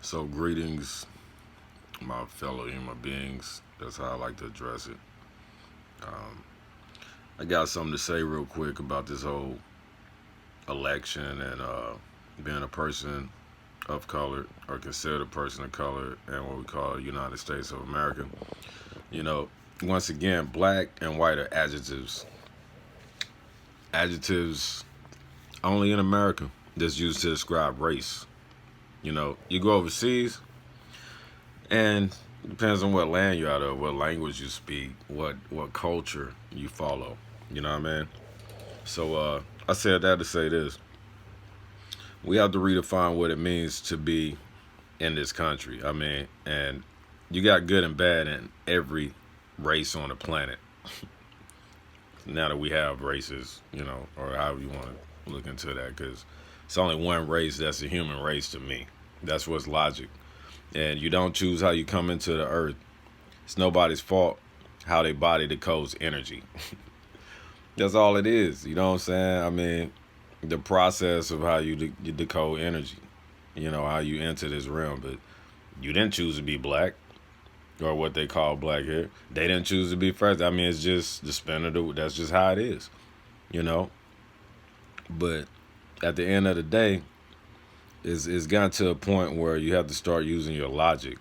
So, greetings, my fellow human beings. That's how I like to address it. Um, I got something to say real quick about this whole election and being a person of color or considered a person of color and what we call the United States of America. You know, once again, black and white are adjectives. Adjectives only in America that's used to describe race. You go overseas, and it depends on what land you're out of, what language you speak, what culture you follow. You know what I mean? So I said that to say this: we have to redefine what it means to be in this country. I mean, and you got good and bad in every race on the planet. Now that we have races, or however you want to look into that, because it's only one race that's a human race to me. That's what's logic. And you don't choose how you come into the earth. It's nobody's fault how they body decodes energy. That's all it is. You know what I'm saying? I mean, the process of how you decode energy. How you enter this realm. But you didn't choose to be black, or what they call black hair. They didn't choose to be first. I mean, it's just the spin of the. That's just how it is. You know. But at the end of the day, it's gotten to a point where you have to start using your logic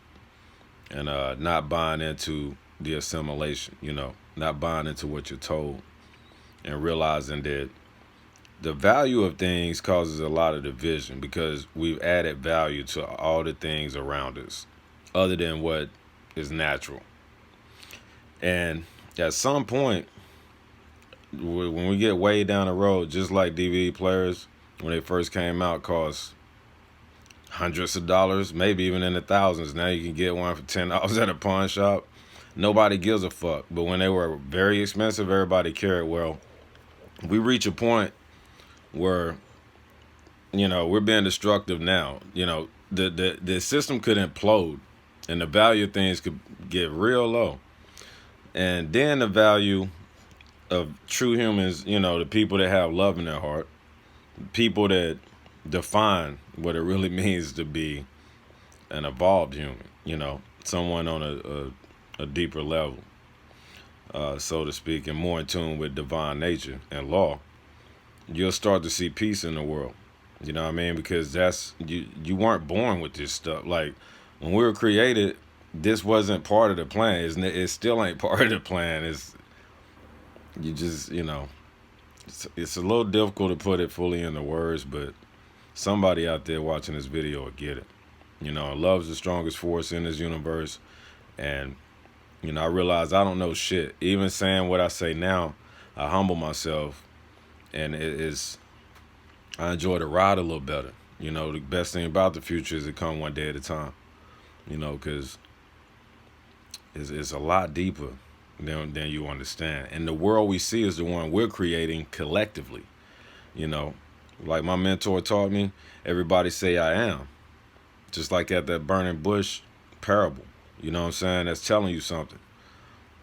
and not buying into the assimilation. Not buying into what you're told and realizing that the value of things causes a lot of division because we've added value to all the things around us other than what is natural. And at some point, when we get way down the road, just like DVD players, when they first came out, cost hundreds of dollars, maybe even in the thousands. Now you can get one for $10 at a pawn shop. Nobody gives a fuck. But when they were very expensive, everybody cared. Well, we reach a point where we're being destructive now. The system could implode, and the value of things could get real low, and then the value of true humans, the people that have love in their heart, people that define what it really means to be an evolved human, someone on a deeper level, so to speak, and more in tune with divine nature and law. You'll start to see peace in the world. You know what I mean? Because that's you weren't born with this stuff. Like when we were created, this wasn't part of the plan. It still ain't part of the plan. It's you just it's a little difficult to put it fully into words, but somebody out there watching this video will get it. Love's the strongest force in this universe, and I realize I don't know shit. Even saying what I say now, I humble myself, and it is I enjoy the ride a little better. The best thing about the future is it come one day at a time. Because it's a lot deeper than you understand. And the world we see is the one we're creating collectively. You know, like my mentor taught me, everybody say I am. Just like at that burning bush parable. You know what I'm saying? That's telling you something.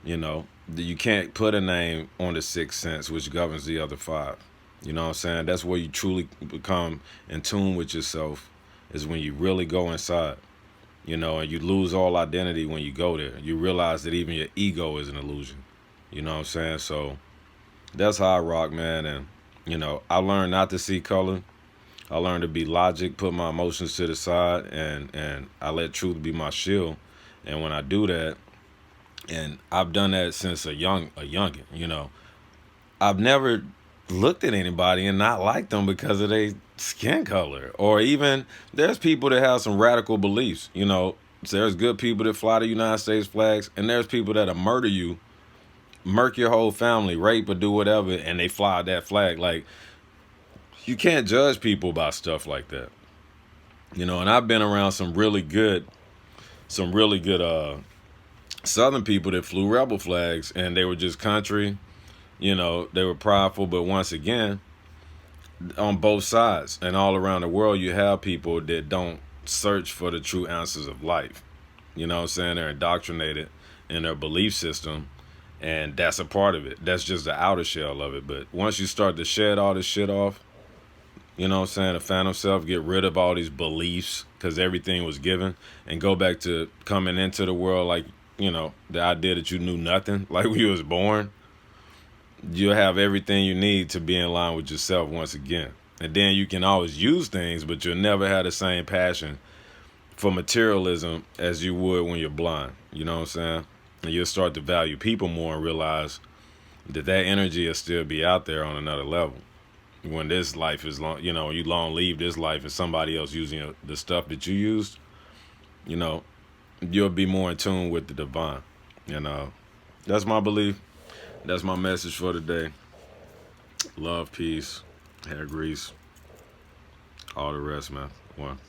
You can't put a name on the sixth sense, which governs the other five. You know what I'm saying? That's where you truly become in tune with yourself, is when you really go inside, and you lose all identity when you go there. You realize that even your ego is an illusion. You know what I'm saying? So that's how I rock, man. And, I learned not to see color. I learned to be logic, put my emotions to the side, and I let truth be my shield. And when I do that, and I've done that since a youngin, I've never looked at anybody and not liked them because of their skin color. Or even there's people that have some radical beliefs. So there's good people that fly the United States flags, and there's people that'll murder you, murk your whole family, rape or do whatever, and they fly that flag. Like, you can't judge people by stuff like that. And I've been around some really good Southern people that flew rebel flags, and they were just country. They were prideful, but once again, on both sides and all around the world, you have people that don't search for the true answers of life. You know what I'm saying? They're indoctrinated in their belief system, and that's a part of it. That's just the outer shell of it. But once you start to shed all this shit off, You know what I'm saying? The phantom self, get rid of all these beliefs because everything was given, and go back to coming into the world like, the idea that you knew nothing, like when you was born. You'll have everything you need to be in line with yourself once again. And then you can always use things, but you'll never have the same passion for materialism as you would when you're blind. You know what I'm saying? And you'll start to value people more and realize that energy will still be out there on another level. When this life is long, you long leave this life and somebody else using the stuff that you used, you know, you'll be more in tune with the divine. That's my belief. That's my message for today. Love, peace, hair grease, all the rest, man. One.